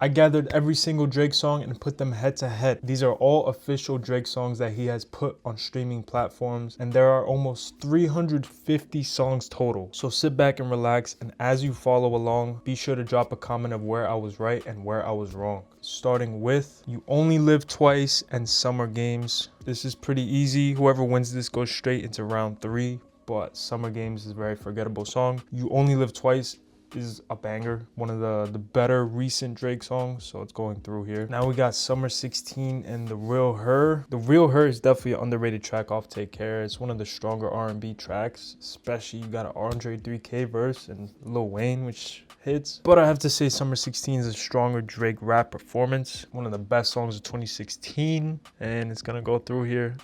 I gathered every single Drake song and put them head to head. These are all official Drake songs that he has put on streaming platforms, and there are almost 350 songs total. So sit back and relax, and as you follow along, be sure to drop a comment of where I was right and where I was wrong. Starting with You Only Live Twice and Summer Games. This is pretty easy. Whoever wins this goes straight into round 3, but Summer Games is a very forgettable song. You Only Live Twice is a banger, one of the better recent Drake songs, so it's going through here. Now we got Summer 16 and The Real Her. The Real Her is definitely an underrated track off Take Care. It's one of the stronger R&B tracks, especially you got an Andre 3K verse and Lil Wayne, which hits. But I have to say Summer 16 is a stronger Drake rap performance, one of the best songs of 2016, and it's gonna go through here.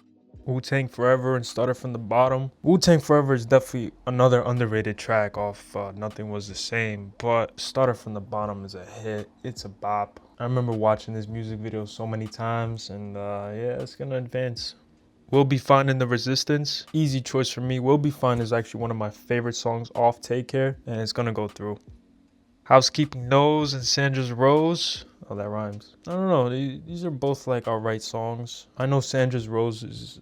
Wu-Tang Forever and Started From the Bottom. Wu-Tang Forever is definitely another underrated track off Nothing Was the Same, but Started From the Bottom is a hit. It's a bop. I remember watching this music video so many times, and yeah, it's gonna advance. We'll Be Fine in the Resistance. Easy choice for me. We'll Be Fine is actually one of my favorite songs off Take Care, and it's gonna go through. Housekeeping Knows and Sandra's Rose. Oh, that rhymes. I don't know. These are both like alright songs. I know Sandra's Rose is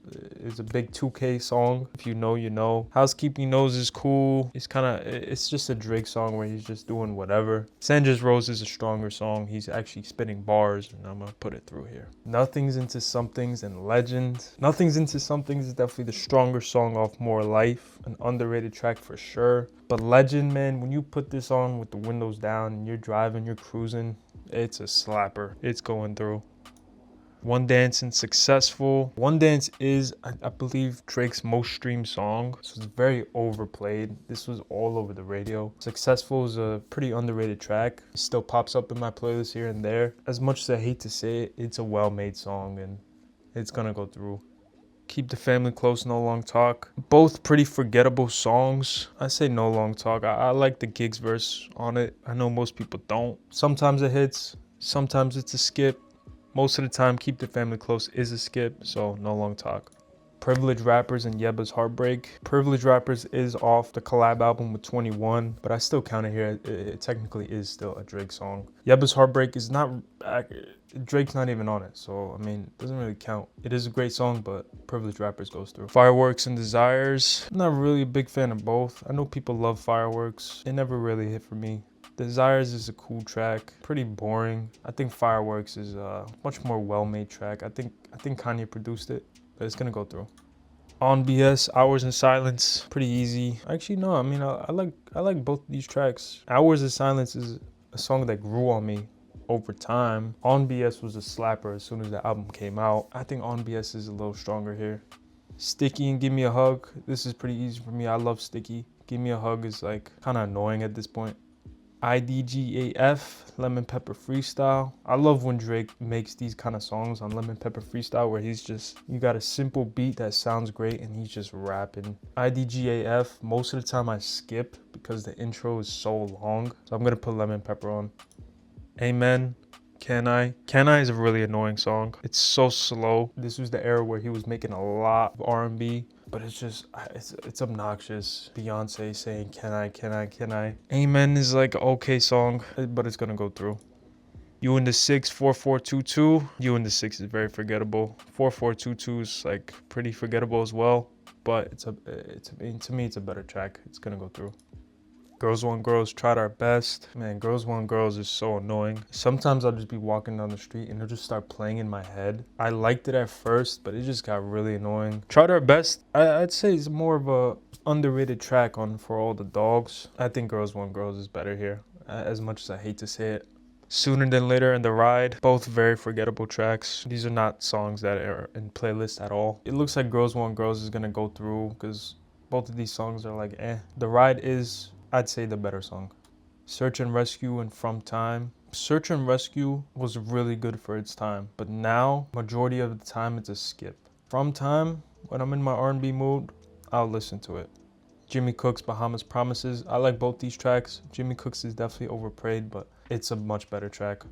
a big 2K song. If you know, you know. Housekeeping Knows is cool. It's just a Drake song where he's just doing whatever. Sandra's Rose is a stronger song. He's actually spitting bars, and I'm gonna put it through here. Nothing's Into Somethings and Legend. Nothing's Into Somethings is definitely the stronger song off More Life. An underrated track for sure. But Legend, man, when you put this on with the windows down and you're driving, you're cruising, it's a slapper. It's going through. One Dance and Successful. One Dance is, I believe, Drake's most streamed song. So it's very overplayed. This was all over the radio. Successful is a pretty underrated track. It still pops up in my playlist here and there. As much as I hate to say it, it's a well-made song and it's gonna go through. Keep the Family Close, No Long Talk. Both pretty forgettable songs. I say No Long Talk. I like the Gigs verse on it. I know most people don't. Sometimes it hits. Sometimes it's a skip. Most of the time, Keep the Family Close is a skip, so No Long Talk. Privileged Rappers and Yebba's Heartbreak. Privileged Rappers is off the collab album with 21, but I still count it here. It technically is still a Drake song. Yebba's Heartbreak is not... Drake's not even on it, so I mean, it doesn't really count. It is a great song, but Privileged Rappers goes through. Fireworks and Desires. I'm not really a big fan of both. I know people love Fireworks. It never really hit for me. Desires is a cool track, pretty boring. I think Fireworks is a much more well-made track. I think Kanye produced it, but it's gonna go through. On BS, Hours in Silence, pretty easy. Actually, no, I mean, I like both of these tracks. Hours in Silence is a song that grew on me over time. On BS was a slapper as soon as the album came out. I think On BS is a little stronger here. Sticky and Give Me a Hug. This is pretty easy for me. I love Sticky. Give Me a Hug is like kind of annoying at this point. IDGAF, Lemon Pepper Freestyle. I love when Drake makes these kind of songs on Lemon Pepper Freestyle where you got a simple beat that sounds great and he's just rapping. IDGAF, most of the time I skip because the intro is so long. So I'm gonna put Lemon Pepper on. Amen. Can I? Can I is a really annoying song. It's so slow. This was the era where he was making a lot of R&B, but it's obnoxious. Beyonce saying, can I, can I, can I? Amen is like an okay song, but it's gonna go through. You in the 6, 4422. You in the 6 is very forgettable. 4422 is like pretty forgettable as well, but to me, it's a better track. It's gonna go through. Girls Want Girls, Tried Our Best. Man, Girls Want Girls is so annoying. Sometimes I'll just be walking down the street and it'll just start playing in my head. I liked it at first, but it just got really annoying. Tried Our Best, I'd say it's more of a underrated track on For All the Dogs. I think Girls Want Girls is better here, as much as I hate to say it. Sooner Than Later and The Ride, both very forgettable tracks. These are not songs that are in playlists at all. It looks like Girls Want Girls is gonna go through because both of these songs are like eh. The Ride is, I'd say, the better song. Search and Rescue and From Time. Search and Rescue was really good for its time, but now, majority of the time, it's a skip. From Time, when I'm in my R&B mood, I'll listen to it. Jimmy Cook's Bahamas Promises. I like both these tracks. Jimmy Cook's is definitely overplayed, but it's a much better track.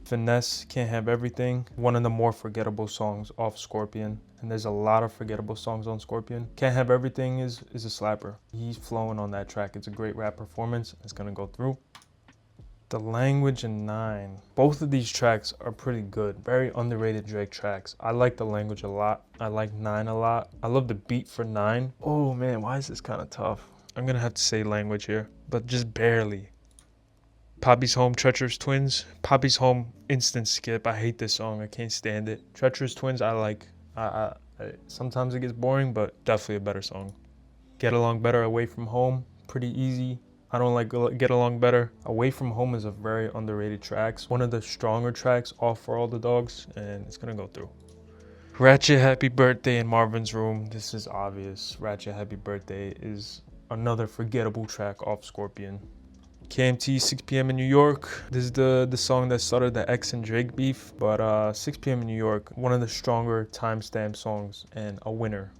Finesse, Can't Have Everything. One of the more forgettable songs off Scorpion. And there's a lot of forgettable songs on Scorpion. Can't Have Everything is a slapper. He's flowing on that track. It's a great rap performance. It's gonna go through. The Language and 9. Both of these tracks are pretty good. Very underrated Drake tracks. I like The Language a lot. I like 9 a lot. I love the beat for 9. Oh man, why is this kind of tough? I'm gonna have to say Language here, but just barely. Poppy's Home, Treacherous Twins. Poppy's Home, instant skip. I hate this song. I can't stand it. Treacherous Twins, I like. Sometimes it gets boring, but definitely a better song. Get Along Better, Away From Home. Pretty easy. I don't like Get Along Better. Away From Home is a very underrated track. One of the stronger tracks off For All the Dogs, and it's gonna go through. Ratchet Happy Birthday in Marvin's Room. This is obvious. Ratchet Happy Birthday is another forgettable track off Scorpion. KMT 6 p.m. in New York. This is the song that started the X and Drake beef, but 6 p.m. in New York, one of the stronger timestamp songs and a winner.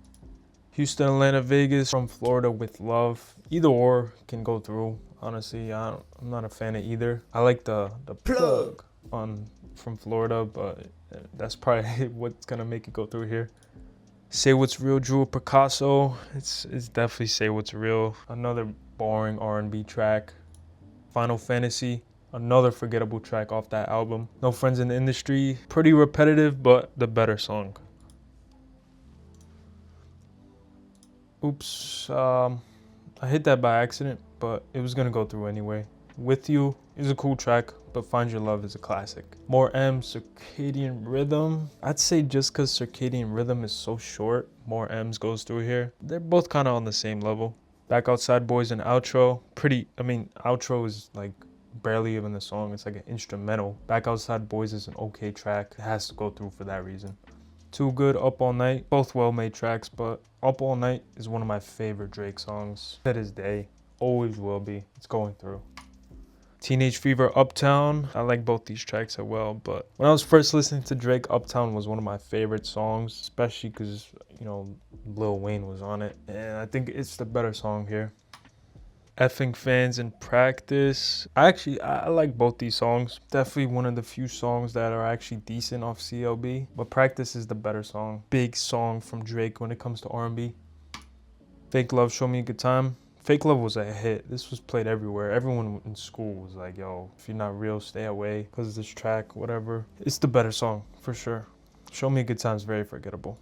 Houston, Atlanta, Vegas, From Florida with Love. Either or can go through. Honestly, I'm not a fan of either. I like the plug on From Florida, but that's probably what's gonna make it go through here. Say What's Real, Drew Picasso. It's definitely Say What's Real. Another boring R&B track. Final Fantasy, another forgettable track off that album. No Friends in the Industry, pretty repetitive, but the better song. Oops, I hit that by accident, but it was gonna go through anyway. With You is a cool track, but Find Your Love is a classic. More M, Circadian Rhythm. I'd say just because Circadian Rhythm is so short, More M's goes through here. They're both kind of on the same level. Back Outside Boys and Outro. Outro is like barely even the song. It's like an instrumental. Back Outside Boys is an okay track. It has to go through for that reason. Too Good, Up All Night. Both well-made tracks, but Up All Night is one of my favorite Drake songs to this day. Always will be. It's going through. Teenage Fever, Uptown. I like both these tracks as well, but when I was first listening to Drake, Uptown was one of my favorite songs, especially because, Lil Wayne was on it, and I think it's the better song here. Effing Fans in Practice. I like both these songs. Definitely one of the few songs that are actually decent off CLB, but Practice is the better song. Big song from Drake when it comes to R&B. Fake Love, Show Me a Good Time. Fake Love was a hit. This was played everywhere. Everyone in school was like, yo, if you're not real, stay away because of this track, whatever. It's the better song, for sure. Show Me a Good Time is very forgettable.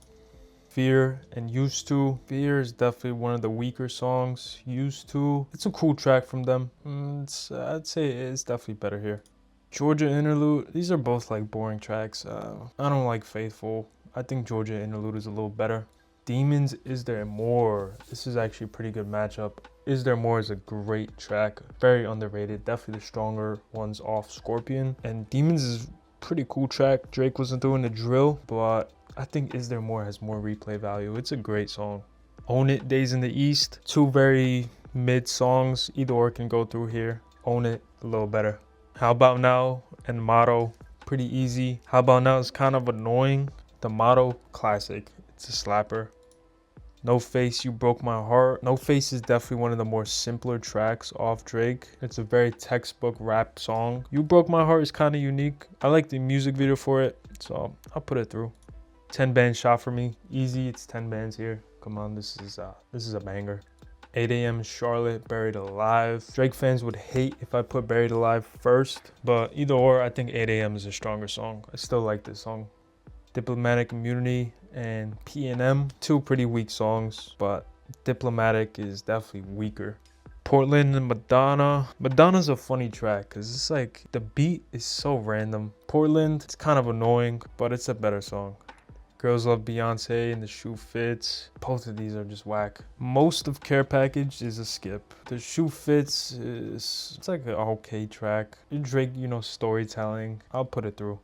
Fear and Used To. Fear is definitely one of the weaker songs. Used To, it's a cool track from them. I'd say it's definitely better here. Georgia Interlude. These are both like boring tracks. I don't like Faithful. I think Georgia Interlude is a little better. Demons, Is There More? This is actually a pretty good matchup. Is There More is a great track. Very underrated. Definitely the stronger ones off Scorpion. And Demons is a pretty cool track. Drake wasn't doing the drill, but I think Is There More has more replay value. It's a great song. Own It, Days in the East. Two very mid songs. Either or can go through here. Own It, a little better. How About Now and Motto, pretty easy. How About Now is kind of annoying. The Motto, classic. It's a slapper. No Face, You Broke My Heart. No Face is definitely one of the more simpler tracks off Drake. It's a very textbook rap song. You Broke My Heart is kind of unique. I like the music video for it, so I'll put it through. 10 Band Shot For Me. Easy, it's 10 bands here. Come on, this is a banger. 8 a.m. Charlotte, Buried Alive. Drake fans would hate if I put Buried Alive first, but either or, I think 8 a.m. is a stronger song. I still like this song. Diplomatic Immunity and P&M, two pretty weak songs, but Diplomatic is definitely weaker. Portland and Madonna. Madonna's a funny track because it's like the beat is so random. Portland, it's kind of annoying, but it's a better song. Girls Love Beyonce and The Shoe Fits. Both of these are just whack. Most of Care Package is a skip. The Shoe Fits it's like an okay track. Drake, storytelling. I'll put it through.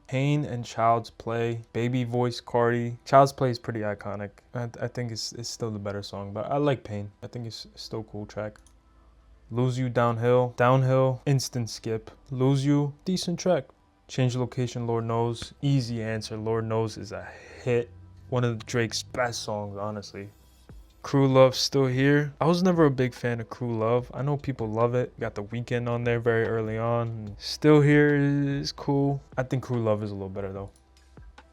Pain and Child's Play. Baby Voice Cardi. Child's Play is pretty iconic. I think it's still the better song, but I like Pain. I think it's still a cool track. Lose You, Downhill. Downhill, instant skip. Lose You, decent track. Change Location, Lord Knows. Easy answer. Lord Knows is a hit. One of Drake's best songs, honestly. Crew Love, Still Here. I was never a big fan of Crew Love. I know people love it. Got The Weeknd on there very early on. Still Here is cool. I think Crew Love is a little better though.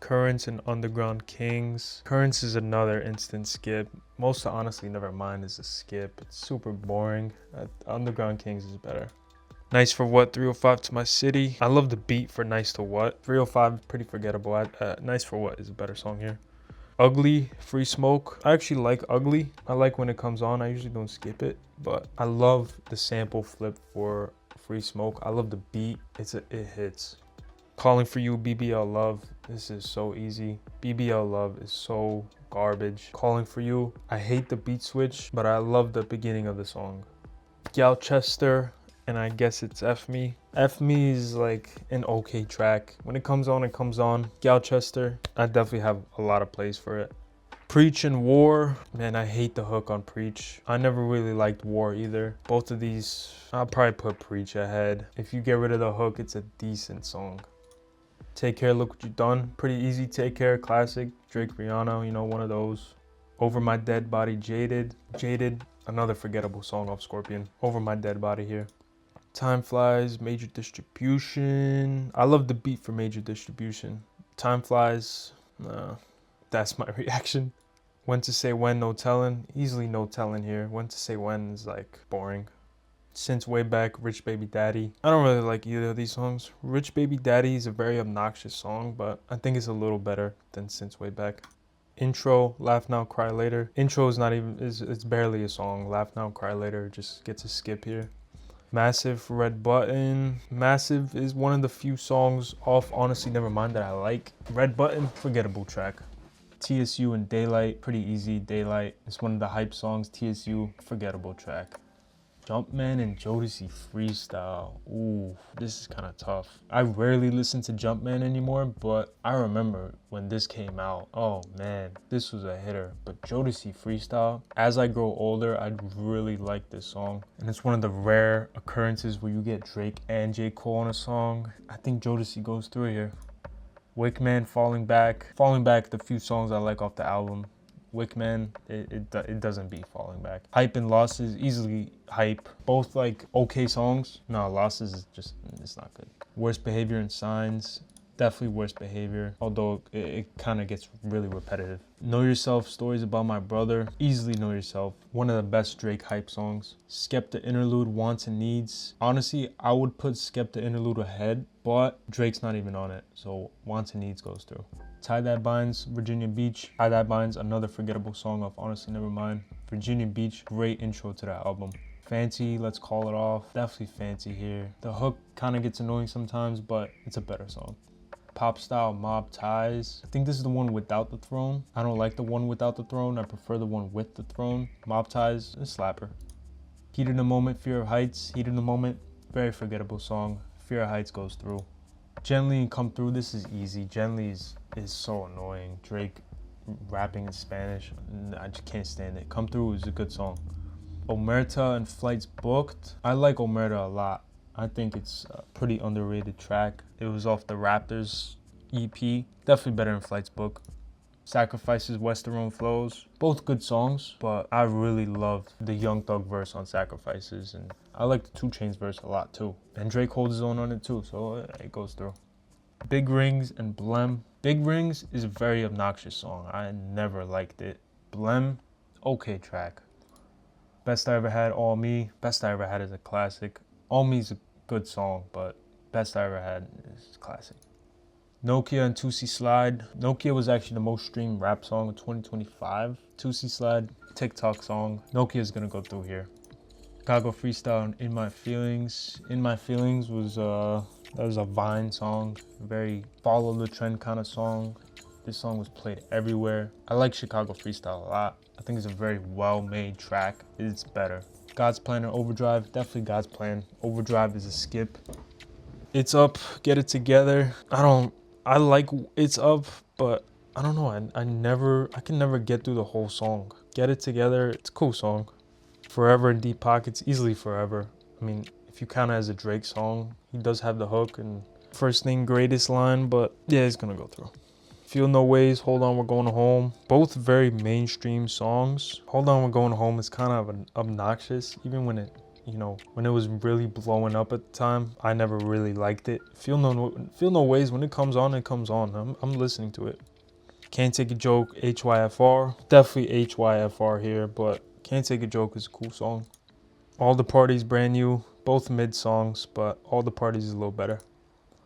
Currents and Underground Kings. Currents is another instant skip. Most honestly, Nevermind is a skip. It's super boring. Underground Kings is better. Nice for what? 305 to my city. I love the beat for Nice to What. 305 pretty forgettable. Nice for What is a better song here. Ugly, Free Smoke. I actually like Ugly. I like when it comes on. I usually don't skip it, but I love the sample flip for Free Smoke. I love the beat. It hits. Calling for You, BBL Love. This is so easy. BBL Love is so garbage. Calling for You. I hate the beat switch, but I love the beginning of the song. Galchester, and I guess it's F Me. F Me is like an okay track. When it comes on, it comes on. Galchester, I definitely have a lot of plays for it. Preach and War. Man, I hate the hook on Preach. I never really liked War either. Both of these, I'll probably put Preach ahead. If you get rid of the hook, it's a decent song. Take Care, Look What You Done. Pretty easy. Take Care, classic. Drake, Rihanna, you know, one of those. Over My Dead Body, Jaded. Jaded, another forgettable song off Scorpion. Over My Dead Body here. Time Flies, Major Distribution. I love the beat for Major Distribution. Time Flies, that's my reaction. When to Say When, No Telling. Easily No Telling here. When to Say When is like boring. Since Way Back, Rich Baby Daddy. I don't really like either of these songs. Rich Baby Daddy is a very obnoxious song, but I think it's a little better than Since Way Back. Intro, Laugh Now, Cry Later. Intro is not even, it's barely a song. Laugh Now, Cry Later just gets a skip here. Massive, Red Button. Massive is one of the few songs off Honestly Nevermind that I like. Red Button, forgettable track. TSU and Daylight, pretty easy. Daylight is one of the hype songs. TSU, forgettable track. Jumpman and Jodeci Freestyle. Ooh, this is kind of tough. I rarely listen to Jumpman anymore, but I remember when this came out. Oh man, this was a hitter. But Jodeci Freestyle, as I grow older, I really like this song. And it's one of the rare occurrences where you get Drake and J. Cole on a song. I think Jodeci goes through here. Wickman, Falling Back. Falling Back, the few songs I like off the album. Wickman, it doesn't beat Falling Back. Hype and Losses, easily Hype. Both like okay songs. No, Losses is just, it's not good. Worst Behavior and Signs, definitely Worst Behavior, although it kind of gets really repetitive. Know Yourself, Stories About My Brother, easily Know Yourself. One of the best Drake hype songs. Skepta Interlude, Wants and Needs. Honestly, I would put Skepta Interlude ahead, but Drake's not even on it, so Wants and Needs goes through. Tie That Binds, Virginia Beach. Tie That Binds, another forgettable song off Honestly Nevermind. Virginia Beach, great intro to that album. Fancy, Let's Call It Off. Definitely Fancy here. The hook kind of gets annoying sometimes, but it's a better song. Pop Style, Mob Ties. I think this is the one without the throne. I don't like the one without the throne. I prefer the one with the throne. Mob Ties, a slapper. Heat of the Moment, Fear of Heights. Heat of the Moment, very forgettable song. Fear of Heights goes through. Gently and Come Through, this is easy. Gently is so annoying. Drake rapping in Spanish, I just can't stand it. Come Through is a good song. Omerta and Flights Booked. I like Omerta a lot. I think it's a pretty underrated track. It was off the Raptors EP. Definitely better than Flights Booked. Sacrifices, Westerone Flows. Both good songs, but I really love the Young Thug verse on Sacrifices, and I like the 2 Chainz verse a lot too. And Drake holds his own on it too, so it goes through. Big Rings and Blem. Big Rings is a very obnoxious song. I never liked it. Blem, okay track. Best I Ever Had, All Me. Best I Ever Had is a classic. All Me is a good song, but Best I Ever Had is classic. Nokia and Tootsie Slide. Nokia was actually the most streamed rap song of 2025. Tootsie Slide, TikTok song. Nokia is gonna go through here. Chicago Freestyle and In My Feelings. In My Feelings was that was a Vine song, very follow the trend kind of song. This song was played everywhere. I like Chicago Freestyle a lot. I think it's a very well-made track. It's better. God's Plan or Overdrive, definitely God's Plan. Overdrive is a skip. It's Up, Get It Together. I like It's Up, but I don't know. I can never get through the whole song. Get It Together, it's a cool song. Forever in Deep Pockets, easily Forever. I mean, if you count it as a Drake song, he does have the hook and first thing greatest line, but yeah, it's gonna go through. Feel No Ways, Hold On We're Going Home. Both very mainstream songs. Hold On We're Going Home is kind of obnoxious, even when it was really blowing up at the time. I never really liked it. Feel No Ways, when it comes on, it comes on. I'm listening to it. Can't Take a Joke, HYFR. Definitely HYFR here, but Can't Take a Joke is a cool song. All the Parties, Brand New. Both mid songs, but All the Parties is a little better.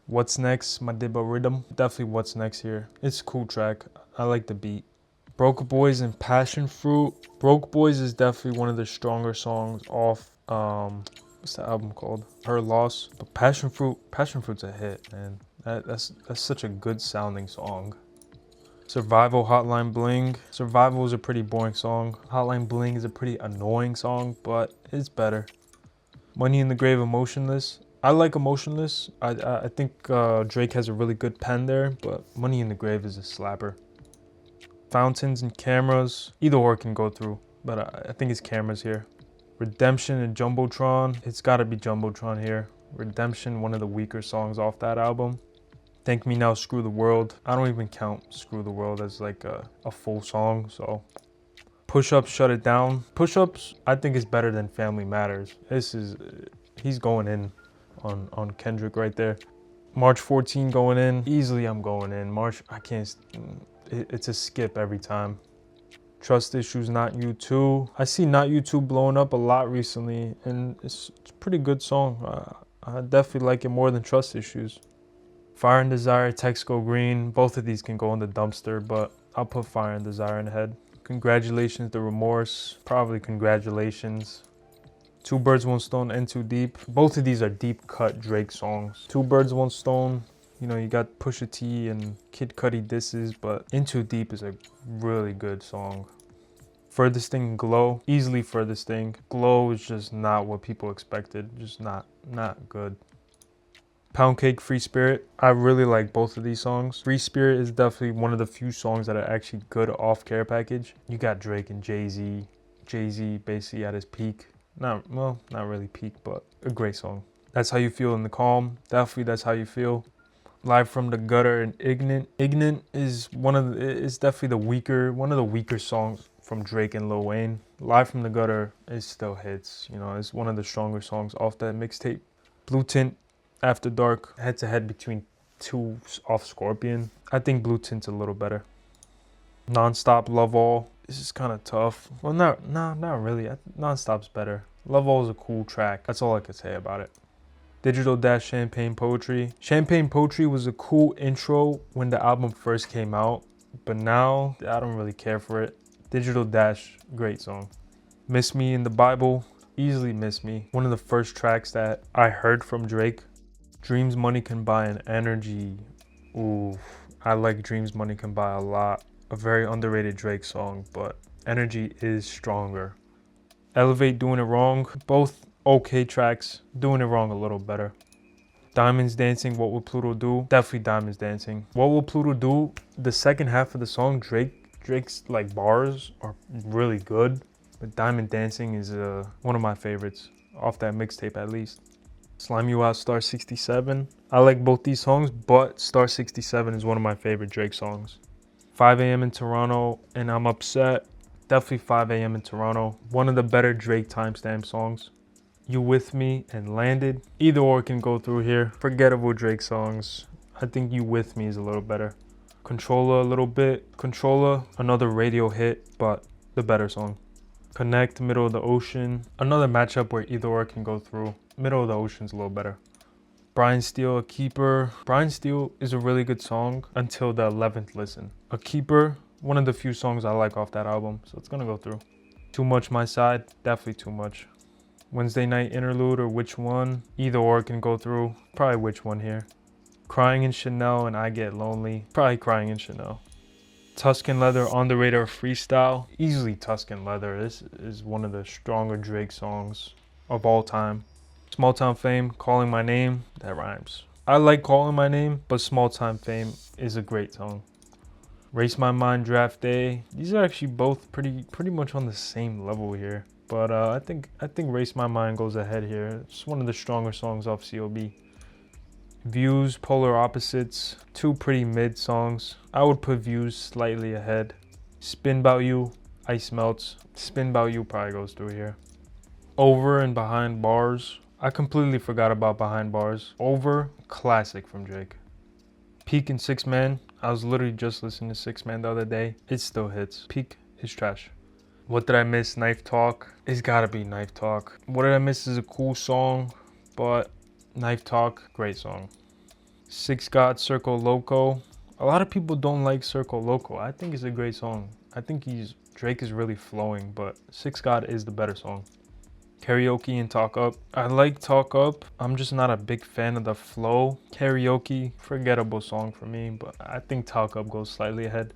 What's Next, Madiba Rhythm. Definitely What's Next here. It's a cool track. I like the beat. Broke Boys and Passion Fruit. Broke Boys is definitely one of the stronger songs off, what's the album called? Her Loss. But Passion Fruit's a hit, man. That's such a good sounding song. Survival, Hotline Bling. Survival is a pretty boring song. Hotline Bling is a pretty annoying song, but it's better. Money in the Grave, Emotionless. I like Emotionless. I think Drake has a really good pen there, but Money in the Grave is a slapper. Fountains and Cameras. Either or can go through, but I think it's Cameras here. Redemption and Jumbotron. It's gotta be Jumbotron here. Redemption, one of the weaker songs off that album. Thank Me Now, Screw the World. I don't even count Screw the World as like a full song, so. Push Ups, Shut It Down. Push Ups, I think is better than Family Matters. He's going in on Kendrick right there. March 14 going in. Easily I'm going in. March, I can't, it's a skip every time. Trust Issues, Not You Too. I see Not You Too blowing up a lot recently, and it's a pretty good song. I definitely like it more than Trust Issues. Fire and Desire, Text Go Green. Both of these can go in the dumpster, but I'll put Fire and Desire in the head. Congratulations, The Remorse. Probably Congratulations. Two Birds, One Stone, and Too Deep. Both of these are deep cut Drake songs. Two Birds, One Stone. You know, you got Pusha T and Kid Cudi disses, but In Too Deep is a really good song. Furthest Thing, Glow. Easily Furthest Thing. Glow is just not what people expected. Just not good. Pound Cake, Free Spirit. I really like both of these songs. Free Spirit is definitely one of the few songs that are actually good off Care Package. You got Drake and Jay-Z. Jay-Z basically at his peak. Not really peak, but a great song. That's How You Feel in the Calm. Definitely That's How You Feel. Live from the Gutter and Ignorant. Ignorant is definitely one of the weaker songs from Drake and Lil Wayne. Live from the Gutter is still hits. You know, it's one of the stronger songs off that mixtape. Blue Tint, After Dark, head to head between two off Scorpion. I think Blue Tint's a little better. Nonstop, Love All. This is kind of tough. Well, not really. Nonstop's better. Love All is a cool track. That's all I could say about it. Digital Dash, Champagne Poetry. Champagne Poetry was a cool intro when the album first came out, but now I don't really care for it. Digital Dash, great song. Miss Me in the Bible. Easily Miss Me. One of the first tracks that I heard from Drake. Dreams Money Can Buy an Energy. Ooh, I like Dreams Money Can Buy a lot. A very underrated Drake song, but Energy is stronger. Elevate, Doing It Wrong. Both okay tracks. Doing It Wrong a little better. Diamonds Dancing, What Will Pluto Do? Definitely Diamonds Dancing. What Will Pluto Do? The second half of the song, Drake's like bars are really good, but Diamond Dancing is one of my favorites off that mixtape at least. Slime You Out, Star 67. I like both these songs, but Star 67 is one of my favorite Drake songs. 5 a.m. in Toronto and I'm Upset. Definitely 5 a.m. in Toronto. One of the better Drake timestamp songs. You With Me and Landed. Either or can go through here. Forgettable Drake songs. I think You With Me is a little better. Controller a little bit. Controller, another radio hit, but the better song. Connect, Middle of the Ocean. Another matchup where either or can go through. Middle of the Ocean's a little better. Brian Steele, A Keeper. Brian Steele is a really good song until the 11th listen. A Keeper, one of the few songs I like off that album, so it's gonna go through. Too Much My Side, definitely Too Much. Wednesday Night Interlude or Which One. Either or can go through. Probably Which One here. Crying in Chanel and I Get Lonely. Probably Crying in Chanel. Tuscan Leather, On the Radar Freestyle. Easily Tuscan Leather. This is one of the stronger Drake songs of all time. Small Town Fame, Calling My Name. That rhymes. I like Calling My Name, but Small Time Fame is a great song. Race My Mind, Draft Day. These are actually both pretty much on the same level here. But I think Race My Mind goes ahead here. It's one of the stronger songs off COB. Views, Polar Opposites, two pretty mid songs. I would put Views slightly ahead. Spin 'Bout You, Ice Melts. Spin 'Bout You probably goes through here. Over and Behind Bars. I completely forgot about Behind Bars. Over, classic from Drake. Peak and Six Man. I was literally just listening to Six Man the other day. It still hits. Peak is trash. What Did I Miss? Knife Talk. It's gotta be Knife Talk. What Did I Miss is a cool song. but Knife Talk, great song. Six God, Circle Loco. A lot of people don't like Circle Loco. I think it's a great song. I think Drake is really flowing, but Six God is the better song. Karaoke and Talk Up. I like Talk Up. I'm just not a big fan of the flow. Karaoke, forgettable song for me, but I think Talk Up goes slightly ahead.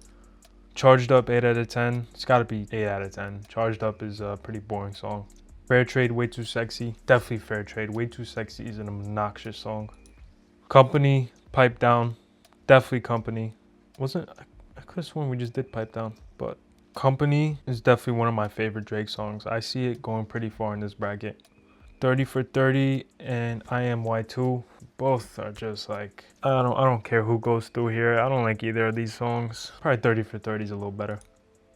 Charged Up, 8 out of 10. It's gotta be 8 out of 10. Charged Up is a pretty boring song. Fair Trade, Way Too Sexy. Definitely Fair Trade. Way Too Sexy is an obnoxious song. Company, Pipe Down. Definitely Company. I could have sworn we just did Pipe Down, but Company is definitely one of my favorite Drake songs. I see it going pretty far in this bracket. 30 for 30 and I Am Y2. Both are just like, I don't care who goes through here. I don't like either of these songs. Probably 30 for 30 is a little better.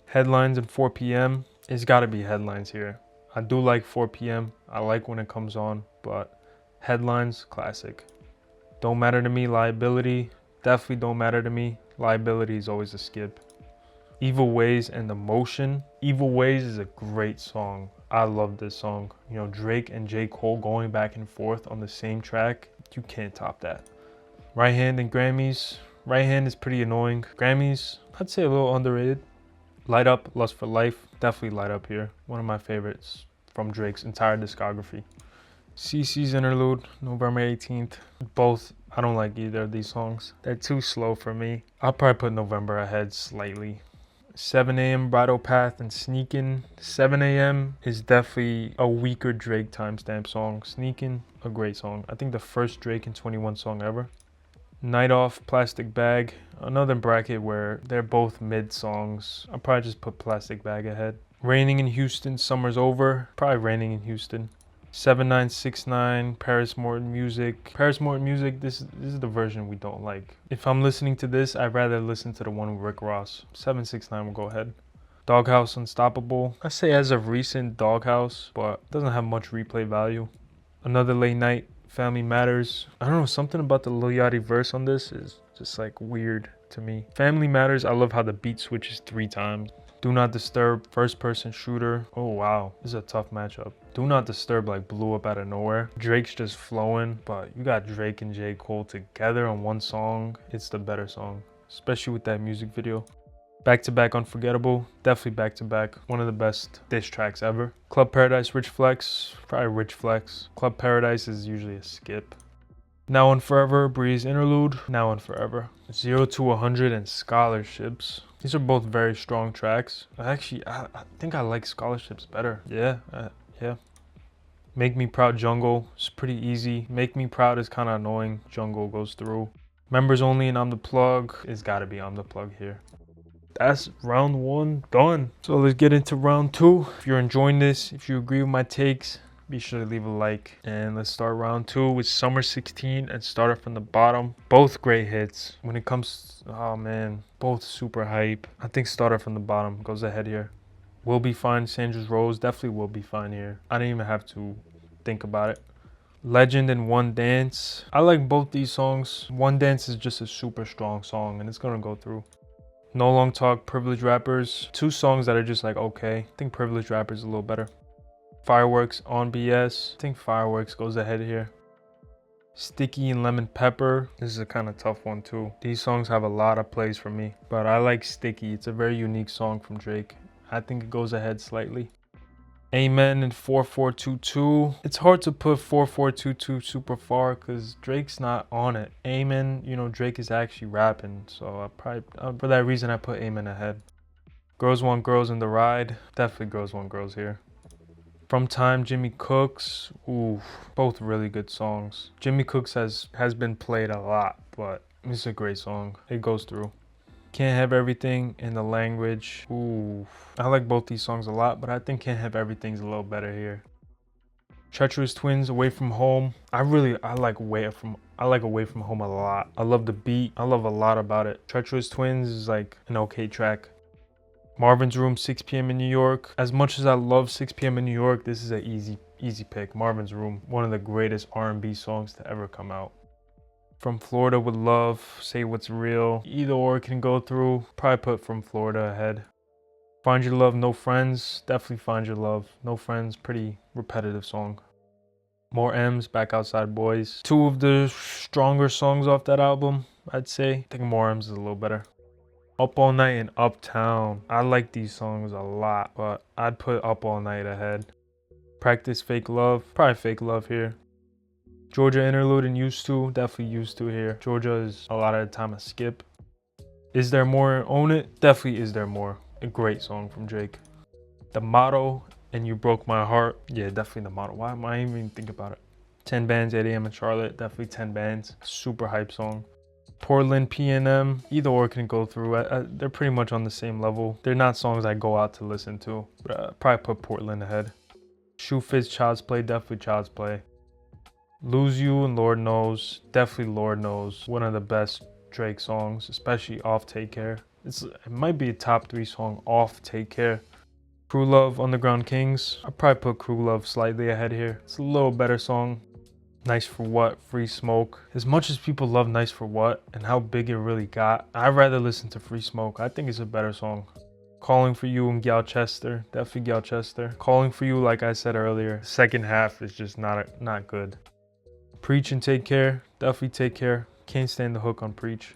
Headlines and 4 p.m. It's gotta be Headlines here. I do like 4 p.m. I like when it comes on, but Headlines, classic. Don't Matter to Me, Liability. Definitely Don't Matter to Me. Liability is always a skip. Evil Ways and The Motion. Evil Ways is a great song. I love this song. You know, Drake and J. Cole going back and forth on the same track. You can't top that. Right Hand and Grammys. Right Hand is pretty annoying. Grammys, I'd say a little underrated. Light Up, Lust for Life. Definitely Light Up here. One of my favorites from Drake's entire discography. CeCe's Interlude, November 18th. Both, I don't like either of these songs. They're too slow for me. I'll probably put November ahead slightly. 7 a.m. Bridle Path and Sneakin'. 7 a.m. is definitely a weaker Drake timestamp song. Sneakin', a great song. I think the first Drake and 21 song ever. Night Off, Plastic Bag. Another bracket where they're both mid songs. I'll probably just put Plastic Bag ahead. Raining in Houston, Summer's Over. Probably Raining in Houston. 7969, Paris Morton Music. Paris Morton Music, this is the version we don't like. If I'm listening to this, I'd rather listen to the one with Rick Ross. 769 will go ahead. Doghouse, Unstoppable. I say as of recent, Doghouse, but doesn't have much replay value. Another Late Night, Family Matters. I don't know, something about the Lil Yachty verse on this is just like weird to me. Family Matters, I love how the beat switches 3 times. Do Not Disturb, First Person Shooter. Oh wow, this is a tough matchup. Do Not Disturb like blew up out of nowhere. Drake's just flowing, but you got Drake and J. Cole together on one song. It's the better song, especially with that music video. Back to Back Unforgettable, definitely Back to Back. One of the best diss tracks ever. Club Paradise, Rich Flex, probably Rich Flex. Club Paradise is usually a skip. Now and Forever, Breeze Interlude, Now and Forever. 0 to 100 and Scholarships. These are both very strong tracks. I think I like Scholarships better. Yeah. Make Me Proud, Jungle. It's pretty easy. Make Me Proud is kind of annoying. Jungle goes through. Members Only and I'm the Plug. It's got to be I'm the Plug here. That's round 1 done. So let's get into round 2. If you're enjoying this, if you agree with my takes, be sure to leave a like. And let's start round 2 with Summer 16 and Started From the Bottom. Both great hits. When it comes, oh man, both super hype. I think Started From the Bottom goes ahead here. Will Be Fine, Sandra's Rose, definitely Will Be Fine here. I didn't even have to think about it. Legend and One Dance. I like both these songs. One Dance is just a super strong song and it's gonna go through. No Long Talk, Privileged Rappers. 2 songs that are just like okay. I think Privileged Rappers is a little better. Fireworks, On BS. I think Fireworks goes ahead here. Sticky and Lemon Pepper. This is a kind of tough one too. These songs have a lot of plays for me, but I like Sticky. It's a very unique song from Drake. I think it goes ahead slightly. Amen and 4422. It's hard to put 4422 super far because Drake's not on it. Amen, you know, Drake is actually rapping, so for that reason I put Amen ahead. Girls Want Girls in the Ride. Definitely Girls Want Girls here. From Time, Jimmy Cooks. Ooh, both really good songs. Jimmy Cooks has been played a lot, but it's a great song. It goes through. Can't Have Everything in the Language. Ooh, I like both these songs a lot, but I think Can't Have Everything's a little better here. Treacherous Twins, Away From Home. I like Away From Home a lot. I love the beat. I love a lot about it. Treacherous Twins is like an okay track. Marvin's Room, 6 p.m. in New York. As much as I love 6 p.m. in New York, this is an easy pick. Marvin's Room, one of the greatest R&B songs to ever come out. From Florida with Love, Say What's Real. Either or can go through. Probably put From Florida ahead. Find Your Love, No Friends. Definitely Find Your Love. No Friends, pretty repetitive song. More M's, Back Outside Boys. Two of the stronger songs off that album, I'd say. I think More M's is a little better. Up All Night and Uptown. I like these songs a lot, but I'd put Up All Night ahead. Practice Fake Love. Probably Fake Love here. Georgia Interlude and Used To. Definitely Used To here. Georgia is a lot of the time a skip. Is There More? Own It. Definitely Is There More. A great song from Drake. The Motto and You Broke My Heart. Yeah, definitely The Motto. Why am I even thinking about it? 10 Bands, 8 a.m. in Charlotte. Definitely 10 Bands. Super hype song. Portland, PNM. Either or can go through. They're pretty much on the same level. They're not songs I go out to listen to. But probably put Portland ahead. Shoe Fits, Child's Play. Definitely Child's Play. Lose You and Lord Knows. Definitely Lord Knows. One of the best Drake songs, especially off Take Care. It might be a top 3 song off Take Care. Crew Love, Underground Kings. I'd probably put Crew Love slightly ahead here. It's a little better song. Nice for What, Free Smoke. As much as people love Nice for What and how big it really got, I'd rather listen to Free Smoke. I think it's a better song. Calling for You and Galchester. Definitely Galchester. Calling for You, like I said earlier, second half is just not good. Preach and Take Care. Definitely Take Care. Can't stand the hook on Preach.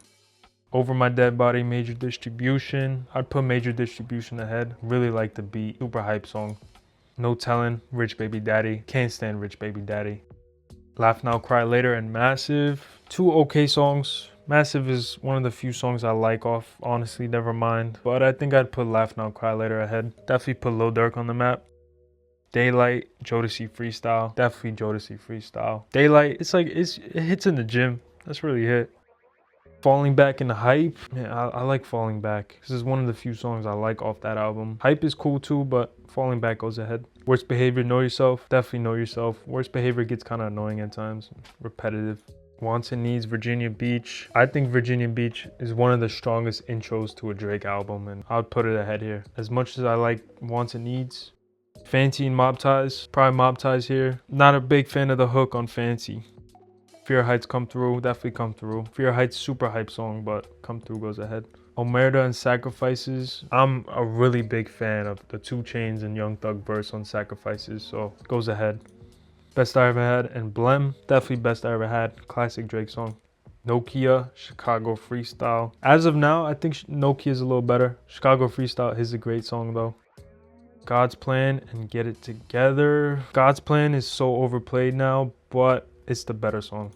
Over My Dead Body, Major Distribution. I'd put Major Distribution ahead. Really like the beat. Super hype song. No Telling, Rich Baby Daddy. Can't stand Rich Baby Daddy. Laugh Now, Cry Later, and Massive. Two okay songs. Massive is one of the few songs I like off Honestly Nevermind. But I think I'd put Laugh Now, Cry Later ahead. Definitely put Lil Durk on the map. Daylight, Jodeci Freestyle. Definitely Jodeci Freestyle. Daylight, it hits in the gym. That's really it. Falling Back in the Hype. Man, I like Falling Back. This is one of the few songs I like off that album. Hype is cool too, but Falling Back goes ahead. Worst Behavior, Know Yourself. Definitely Know Yourself. Worst Behavior gets kind of annoying at times. Repetitive. Wants and Needs, Virginia Beach. I think Virginia Beach is one of the strongest intros to a Drake album, and I would put it ahead here. As much as I like Wants and Needs. Fancy and Mob Ties. Probably Mob Ties here. Not a big fan of the hook on Fancy. Fear Heights, Come Through, definitely Come Through. Fear Heights, super hype song, but Come Through goes ahead. Omerta and Sacrifices. I'm a really big fan of the 2 Chainz and Young Thug verse on Sacrifices, so goes ahead. Best I Ever Had and Blem, definitely Best I Ever Had. Classic Drake song. Nokia, Chicago Freestyle. As of now, I think Nokia is a little better. Chicago Freestyle is a great song though. God's Plan and Get It Together. God's Plan is so overplayed now, but it's the better song.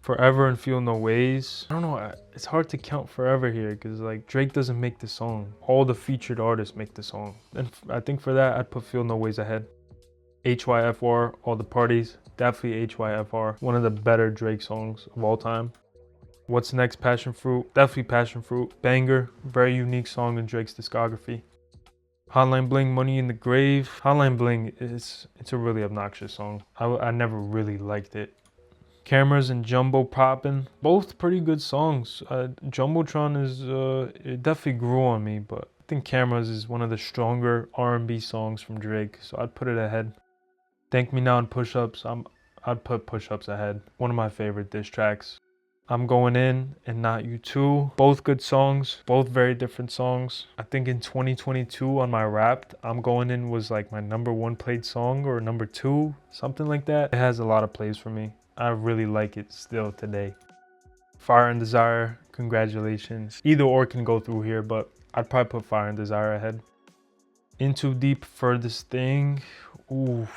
Forever and Feel No Ways. I don't know, it's hard to count Forever here because like Drake doesn't make the song. All the featured artists make the song. And I think for that, I'd put Feel No Ways ahead. HYFR, All the Parties. Definitely HYFR. One of the better Drake songs of all time. What's Next, Passion Fruit. Definitely Passion Fruit. Banger. Very unique song in Drake's discography. Hotline Bling, Money in the Grave. Hotline Bling, it's a really obnoxious song. I never really liked it. Cameras and Jumbo Poppin', both pretty good songs. Jumbotron it definitely grew on me, but I think Cameras is one of the stronger R&B songs from Drake, so I'd put it ahead. Thank Me Now and Push Ups, I'd put Push Ups ahead. One of my favorite diss tracks. I'm Going In and Not You Too. Both good songs, both very different songs. I think in 2022 on my Wrapped, I'm Going In was like my #1 played song or #2, something like that. It has a lot of plays for me. I really like it still today. Fire and Desire, Congratulations. Either or can go through here, but I'd probably put Fire and Desire ahead. In Too Deep, Furthest Thing. Ooh.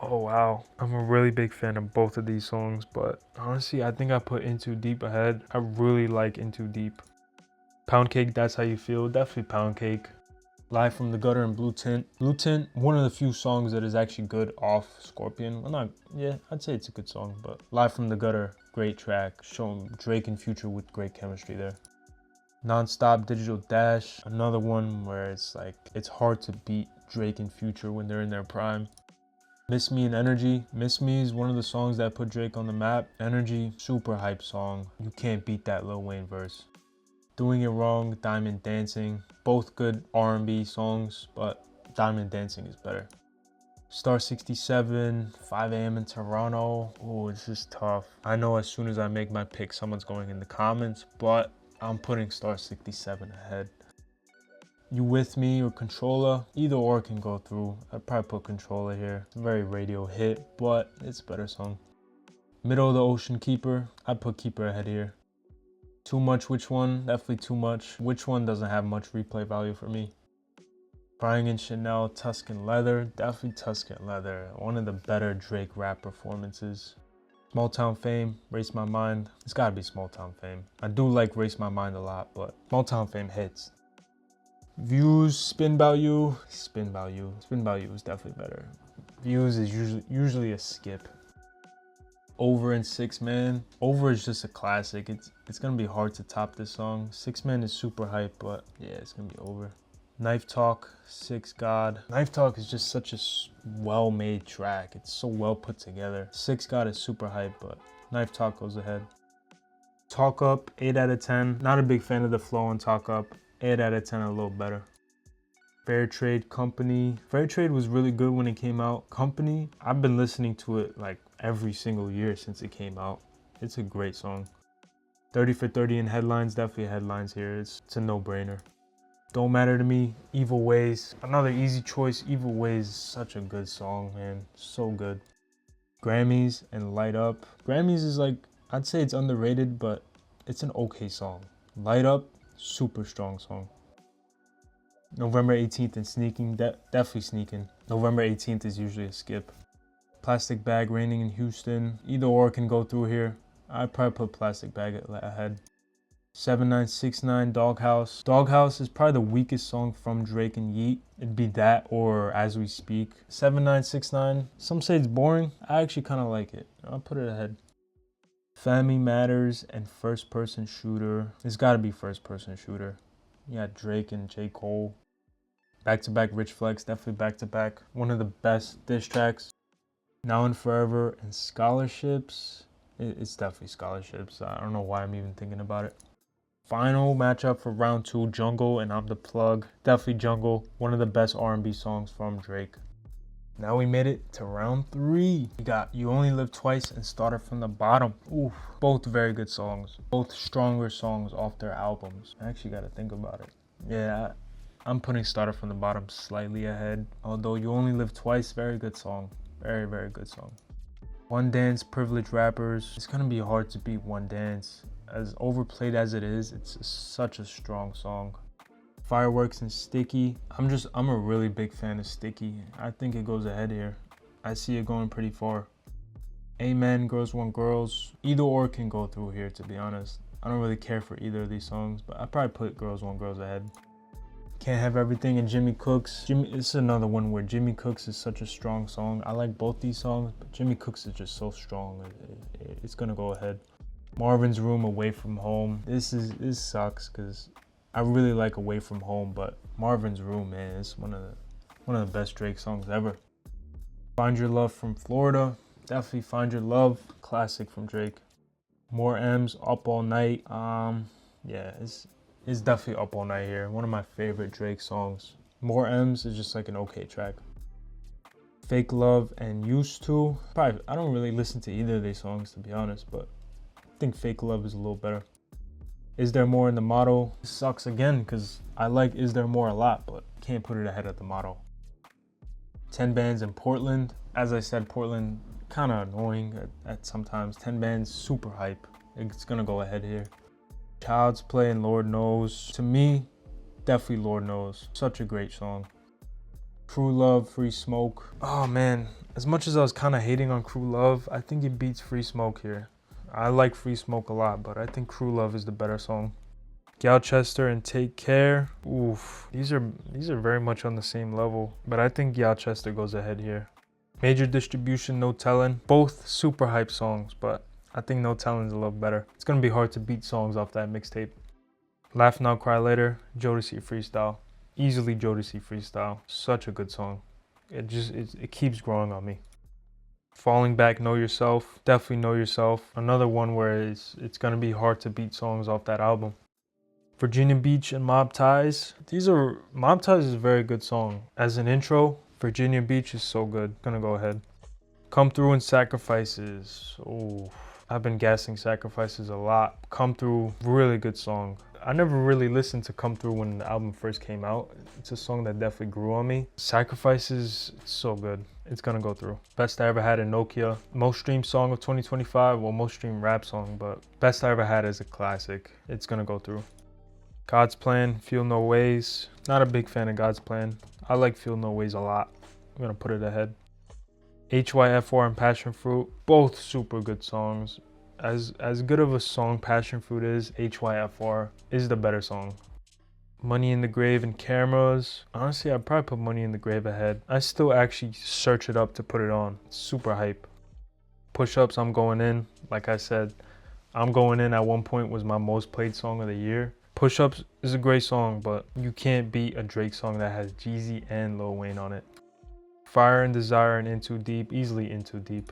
Oh wow, I'm a really big fan of both of these songs, but honestly, I think I put In Too Deep ahead. I really like In Too Deep. Pound Cake, That's How You Feel, definitely Pound Cake. Live from the Gutter and Blue Tint. Blue Tint, one of the few songs that is actually good off Scorpion. I'd say it's a good song, but Live from the Gutter, great track, showing Drake and Future with great chemistry there. Non-Stop, Digital Dash, another one where it's like, it's hard to beat Drake and Future when they're in their prime. Miss Me and Energy. Miss Me is one of the songs that put Drake on the map. Energy, super hype song. You can't beat that Lil Wayne verse. Doing It Wrong, Diamond Dancing. Both good R&B songs, but Diamond Dancing is better. Star 67, 5 a.m. in Toronto. Oh, it's just tough. I know as soon as I make my pick, someone's going in the comments, but I'm putting Star 67 ahead. You With Me or Controller. Either or can go through. I'd probably put Controller here. It's a very radio hit, but it's a better song. Middle of the Ocean, Keeper. I'd put Keeper ahead here. Too Much, Which One? Definitely Too Much. Which One doesn't have much replay value for me. Crying in Chanel, Tuscan Leather. Definitely Tuscan Leather. One of the better Drake rap performances. Small Town Fame, Race My Mind. It's gotta be Small Town Fame. I do like Race My Mind a lot, but Small Town Fame hits. Views, Spin About You. Spin About You is definitely better. Views is usually a skip. Over and Six Man. Over is just a classic. It's gonna be hard to top this song. Six Man is super hype, but yeah, it's gonna be Over. Knife Talk, Six God. Knife Talk is just such a well-made track. It's so well put together. Six God is super hype, but Knife Talk goes ahead. Talk Up, 8 out of 10. Not a big fan of the flow on Talk Up. 8 out of 10, a little better. Fair Trade, Company. Fair Trade was really good when it came out. Company, I've been listening to it like every single year since it came out. It's a great song. 30 for 30 in headlines, definitely headlines here. It's a no-brainer. Don't Matter to Me, Evil Ways. Another easy choice. Evil Ways is such a good song, man. So good. Grammys and Light Up. Grammys is like, I'd say it's underrated, but it's an okay song. Light Up, super strong song. November 18th and Sneaking, definitely Sneaking. November 18th is usually a skip. Plastic Bag, Raining in Houston. Either or can go through here. I'd probably put Plastic Bag ahead. 7969, Doghouse. Doghouse is probably the weakest song from Drake and Yeat. It'd be that or As We Speak. 7969, some say it's boring. I actually kind of like it. I'll put it ahead. Family Matters and First Person Shooter. It's gotta be First Person Shooter. You got Drake and J. Cole. Back to Back Rich Flex, definitely back to back. One of the best diss tracks. Now and Forever and Scholarships. It's definitely Scholarships. I don't know why I'm even thinking about it. Final matchup for round 2, Jungle and I'm the Plug. Definitely Jungle, one of the best R&B songs from Drake. Now we made it to round 3. We got You Only Live Twice and Started From the Bottom. Ooh, both very good songs. Both stronger songs off their albums. I actually gotta think about it. Yeah, I'm putting Started From the Bottom slightly ahead. Although You Only Live Twice, very good song. Very, very good song. One Dance, Privileged Rappers. It's gonna be hard to beat One Dance. As overplayed as it is, it's such a strong song. Fireworks and Sticky. I'm a really big fan of Sticky. I think it goes ahead here. I see it going pretty far. Amen, Girls Want Girls. Either or can go through here, to be honest. I don't really care for either of these songs, but I'd probably put Girls Want Girls ahead. Can't Have Everything and Jimmy Cooks. This is another one where Jimmy Cooks is such a strong song. I like both these songs, but Jimmy Cooks is just so strong. It's gonna go ahead. Marvin's Room, Away From Home. This sucks because I really like Away From Home, but Marvin's Room, man, it's one of the best Drake songs ever. Find Your Love from Florida. Definitely Find Your Love, classic from Drake. More M's, Up All Night. Yeah, it's definitely Up All Night here. One of my favorite Drake songs. More M's is just like an okay track. Fake Love and Used To. Probably, I don't really listen to either of these songs, to be honest, but I think Fake Love is a little better. Is There More in the Motto? It sucks again because I like Is There More a lot, but can't put it ahead of the motto. 10 Bands in Portland. As I said, Portland kind of annoying at sometimes. 10 Bands, super hype. It's gonna go ahead here. Child's Play and Lord Knows. To me, definitely Lord Knows. Such a great song. True Love, Free Smoke. Oh man, as much as I was kind of hating on True Love, I think it beats Free Smoke here. I like Free Smoke a lot, but I think True Love is the better song. Galchester and Take Care. Oof, these are very much on the same level, but I think Galchester goes ahead here. Major Distribution, No Tellin'. Both super hype songs, but I think No Tellin's a little better. It's gonna be hard to beat songs off that mixtape. Laugh Now, Cry Later, Jodeci Freestyle. Easily Jodeci Freestyle. Such a good song. It keeps growing on me. Falling Back, Know Yourself. Definitely Know Yourself. Another one where it's gonna be hard to beat songs off that album. Virginia Beach and Mob Ties. Mob Ties is a very good song. As an intro, Virginia Beach is so good. Gonna go ahead. Come Through and Sacrifices. Oh, I've been gassing Sacrifices a lot. Come Through, really good song. I never really listened to Come Through when the album first came out. It's a song that definitely grew on me. Sacrifices, it's so good. It's gonna go through. Best I Ever Had in Nokia. Most streamed song of 2025. Well, most streamed rap song, but Best I Ever Had is a classic. It's gonna go through. God's Plan, Feel No Ways. Not a big fan of God's Plan. I like Feel No Ways a lot. I'm gonna put it ahead. HYFR and Passion Fruit, both super good songs. As good of a song Passion Fruit is, HYFR is the better song. Money in the Grave and Cameras. Honestly, I'd probably put Money in the Grave ahead. I still actually search it up to put it on. It's super hype. Push-Ups, I'm Going In. Like I said, I'm Going In at one point was my most played song of the year. Push-Ups is a great song, but you can't beat a Drake song that has Jeezy and Lil Wayne on it. Fire and Desire and In Too Deep, easily In Too Deep.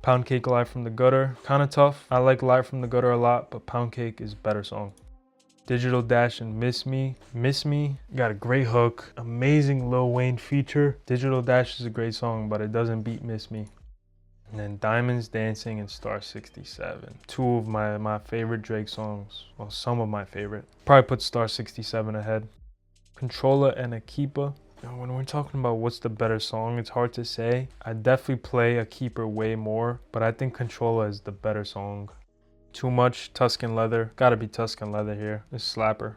Pound Cake, Live from the Gutter, kind of tough. I like Live from the Gutter a lot, but Pound Cake is better song. Digital Dash and Miss Me. Miss Me got a great hook, amazing Lil Wayne feature. Digital Dash is a great song, but it doesn't beat Miss Me. And then Diamonds, Dancing, and Star 67. Two of my favorite Drake songs. Well, some of my favorite. Probably put Star 67 ahead. Controller and Akipa. When we're talking about what's the better song, it's hard to say. I definitely play A Keeper way more, but I think Controller is the better song. Too Much, Tuscan Leather. Gotta be Tuscan Leather here. This slapper.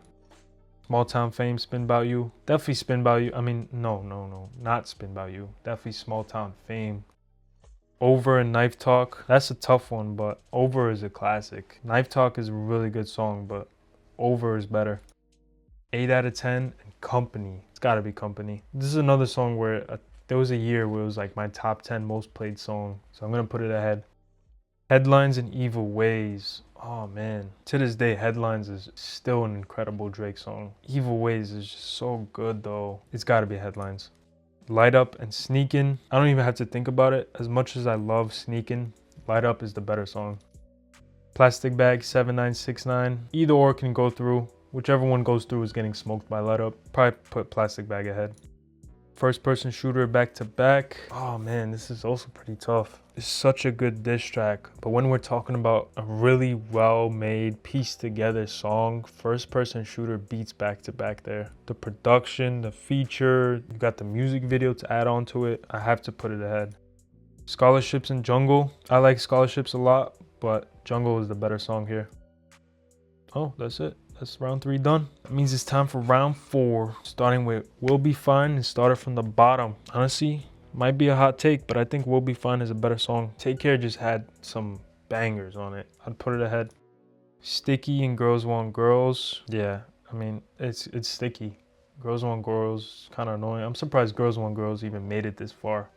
Small Town Fame, Spin About You. Definitely Spin About You. I mean, no. Not Spin About You. Definitely Small Town Fame. Over and Knife Talk. That's a tough one, but Over is a classic. Knife Talk is a really good song, but Over is better. 8 out of 10 and Company. It's gotta be Company. This is another song where there was a year where it was like my top 10 most played song. So I'm gonna put it ahead. Headlines and Evil Ways. Oh man. To this day, Headlines is still an incredible Drake song. Evil Ways is just so good though. It's gotta be Headlines. Light Up and Sneakin'. I don't even have to think about it. As much as I love Sneakin', Light Up is the better song. Plastic Bag, 7969. Either or can go through. Whichever one goes through is getting smoked by Light Up. Probably put Plastic Bag ahead. First Person Shooter, Back to Back. Oh man, this is also pretty tough. It's such a good diss track. But when we're talking about a really well-made, pieced together song, First Person Shooter beats Back to Back there. The production, the feature, you got the music video to add on to it. I have to put it ahead. Scholarships and Jungle. I like Scholarships a lot, but Jungle is the better song here. Oh, that's it. That's round 3 done. That means it's time for round 4. Starting with We'll Be Fine and started from the bottom. Honestly, might be a hot take, but I think We'll Be Fine is a better song. Take Care just had some bangers on it. I'd put it ahead. Sticky and Girls Want Girls. Yeah, I mean, it's sticky. Girls Want Girls, kind of annoying. I'm surprised Girls Want Girls even made it this far.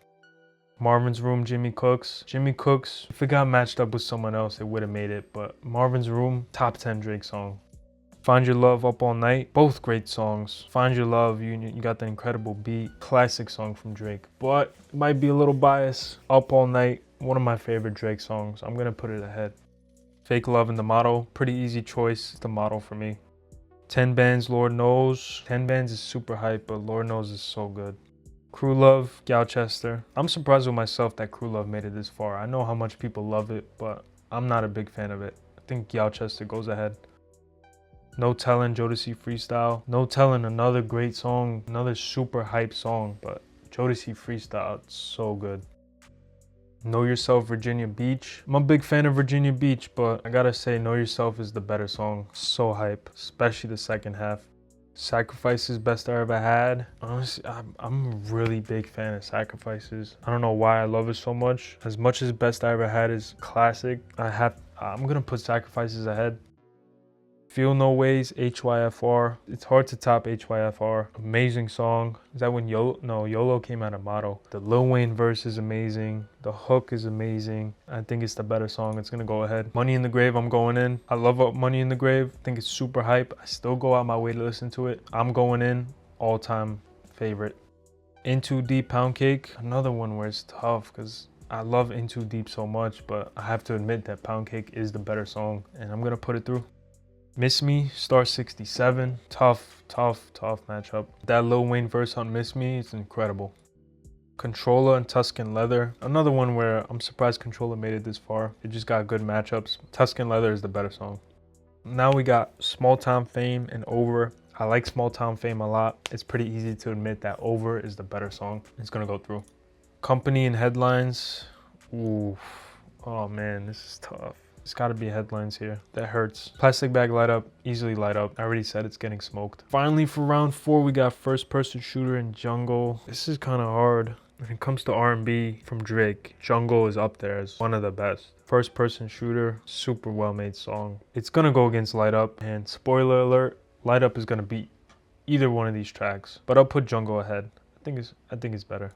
Marvin's Room, Jimmy Cooks. Jimmy Cooks, if it got matched up with someone else, it would have made it. But Marvin's Room, top 10 Drake song. Find Your Love, Up All Night, both great songs. Find Your Love, you got the incredible beat, classic song from Drake. But it might be a little biased. Up All Night, one of my favorite Drake songs. I'm gonna put it ahead. Fake Love and The Motto, pretty easy choice. It's The Motto for me. 10 Bands, Lord Knows. 10 Bands is super hype, but Lord Knows is so good. Crew Love, Galchester. I'm surprised with myself that Crew Love made it this far. I know how much people love it, but I'm not a big fan of it. I think Galchester goes ahead. No Tellin', Jodeci Freestyle. No Tellin', another great song, another super hype song, but Jodeci Freestyle, it's so good. Know Yourself, Virginia Beach. I'm a big fan of Virginia Beach, but I gotta say Know Yourself is the better song. So hype, especially the second half. Sacrifices, Best I Ever Had. Honestly, I'm a really big fan of Sacrifices. I don't know why I love it so much. As much as Best I Ever Had is classic, I'm gonna put Sacrifices ahead. Feel No Ways, HYFR. It's hard to top HYFR. Amazing song. Is that when YOLO came out of Motto. The Lil Wayne verse is amazing. The hook is amazing. I think it's the better song. It's gonna go ahead. Money in the Grave, I'm Going In. I love Money in the Grave. I think it's super hype. I still go out my way to listen to it. I'm Going In, all time favorite. In Too Deep, Pound Cake. Another one where it's tough because I love In Too Deep so much, but I have to admit that Pound Cake is the better song and I'm gonna put it through. Miss Me, Star 67. Tough matchup. That Lil Wayne verse on Miss Me is incredible. Controller and Tuscan Leather. Another one where I'm surprised Controller made it this far. It just got good matchups. Tuscan Leather is the better song. Now we got Small Town Fame and Over. I like Small Town Fame a lot. It's pretty easy to admit that Over is the better song. It's gonna go through. Company and Headlines. Ooh. Oh man, this is tough. It's gotta be Headlines here. That hurts. Plastic Bag Light Up, easily Light Up. I already said it's getting smoked. Finally for round 4, we got First Person Shooter and Jungle. This is kind of hard. When it comes to R&B from Drake, Jungle is up there as one of the best. First Person Shooter, super well made song. It's gonna go against Light Up, and spoiler alert, Light Up is gonna beat either one of these tracks, but I'll put Jungle ahead. I think it's better.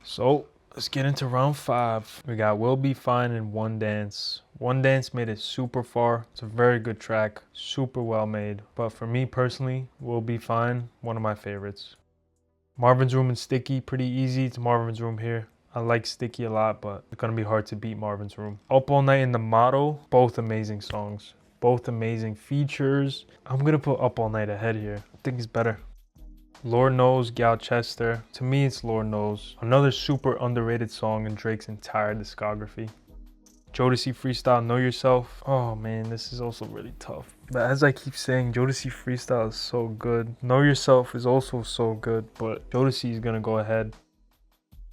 So let's get into round 5. We got Will Be Fine and One Dance. One Dance made it super far. It's a very good track, super well made. But for me personally, Will Be Fine, one of my favorites. Marvin's Room and Sticky, pretty easy. It's Marvin's Room here. I like Sticky a lot, but it's gonna be hard to beat Marvin's Room. Up All Night and The Motto, both amazing songs. Both amazing features. I'm gonna put Up All Night ahead here. I think it's better. Lord Knows, Gal Chester. To me, it's Lord Knows. Another super underrated song in Drake's entire discography. Jodeci Freestyle, Know Yourself. Oh man, this is also really tough. But as I keep saying, Jodeci Freestyle is so good. Know Yourself is also so good, but Jodeci is gonna go ahead.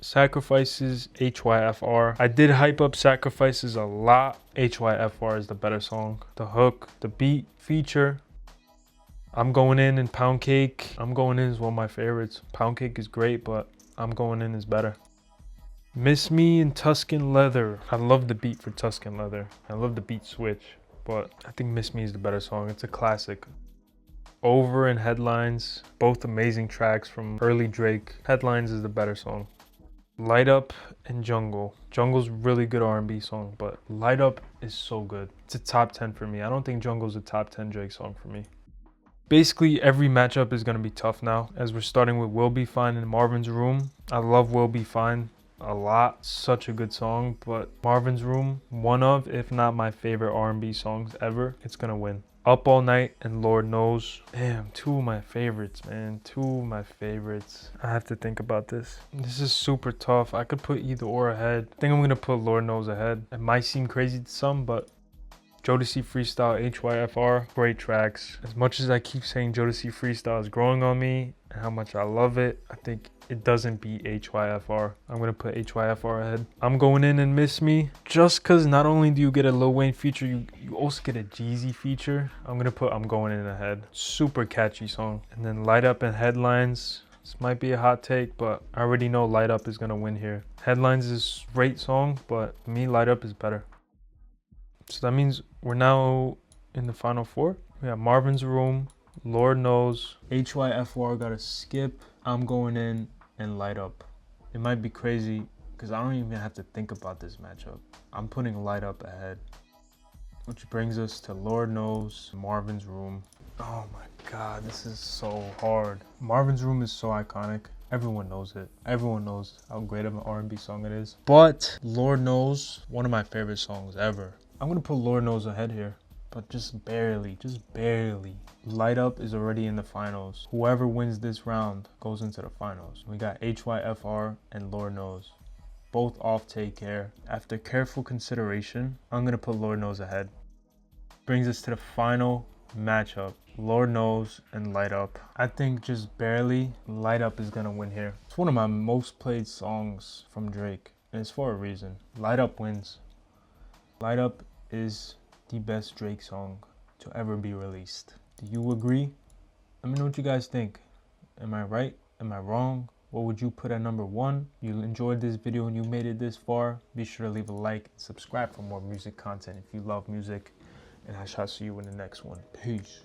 Sacrifices, HYFR. I did hype up Sacrifices a lot. HYFR is the better song. The hook, the beat, feature. I'm Going In and Pound Cake. I'm Going In is one of my favorites. Pound Cake is great, but I'm Going In is better. Miss Me and Tuscan Leather. I love the beat for Tuscan Leather. I love the beat switch, but I think Miss Me is the better song. It's a classic. Over and Headlines, both amazing tracks from early Drake. Headlines is the better song. Light Up and Jungle. Jungle's really good R&B song, but Light Up is so good. It's a top 10 for me. I don't think Jungle's a top 10 Drake song for me. Basically, every matchup is going to be tough now, as we're starting with Will Be Fine in Marvin's Room. I love Will Be Fine a lot. Such a good song, but Marvin's Room, one of, if not my favorite R&B songs ever. It's going to win. Up All Night and Lord Knows. Damn, two of my favorites, man. Two of my favorites. I have to think about this. This is super tough. I could put either or ahead. I think I'm going to put Lord Knows ahead. It might seem crazy to some, but Jodeci Freestyle, HYFR, great tracks. As much as I keep saying Jodeci Freestyle is growing on me and how much I love it, I think it doesn't beat HYFR. I'm gonna put HYFR ahead. I'm Going In and Miss Me. Just cause not only do you get a Lil Wayne feature, you also get a Jeezy feature. I'm gonna put I'm Going In ahead. Super catchy song. And then Light Up and Headlines. This might be a hot take, but I already know Light Up is gonna win here. Headlines is a great song, but for me, Light Up is better. So that means we're now in the final 4. We got Marvin's Room, Lord Knows, HYFR gotta skip, I'm Going In, and Light Up. It might be crazy because I don't even have to think about this matchup. I'm putting Light Up ahead. Which brings us to Lord Knows, Marvin's Room. Oh my God, this is so hard. Marvin's Room is so iconic. Everyone knows it. Everyone knows how great of an R&B song it is. But Lord Knows, one of my favorite songs ever. I'm gonna put Lord Knows ahead here, but just barely, Light Up is already in the finals. Whoever wins this round goes into the finals. We got HYFR and Lord Knows, both off Take Care. After careful consideration, I'm gonna put Lord Knows ahead. Brings us to the final matchup, Lord Knows and Light Up. I think just barely, Light Up is gonna win here. It's one of my most played songs from Drake, and it's for a reason. Light Up wins. Light Up is the best Drake song to ever be released. Do you agree? Let me know what you guys think. Am I right? Am I wrong? What would you put at number 1? You enjoyed this video and you made it this far, be sure to leave a like and subscribe for more music content if you love music. And I shall see you in the next one. Peace.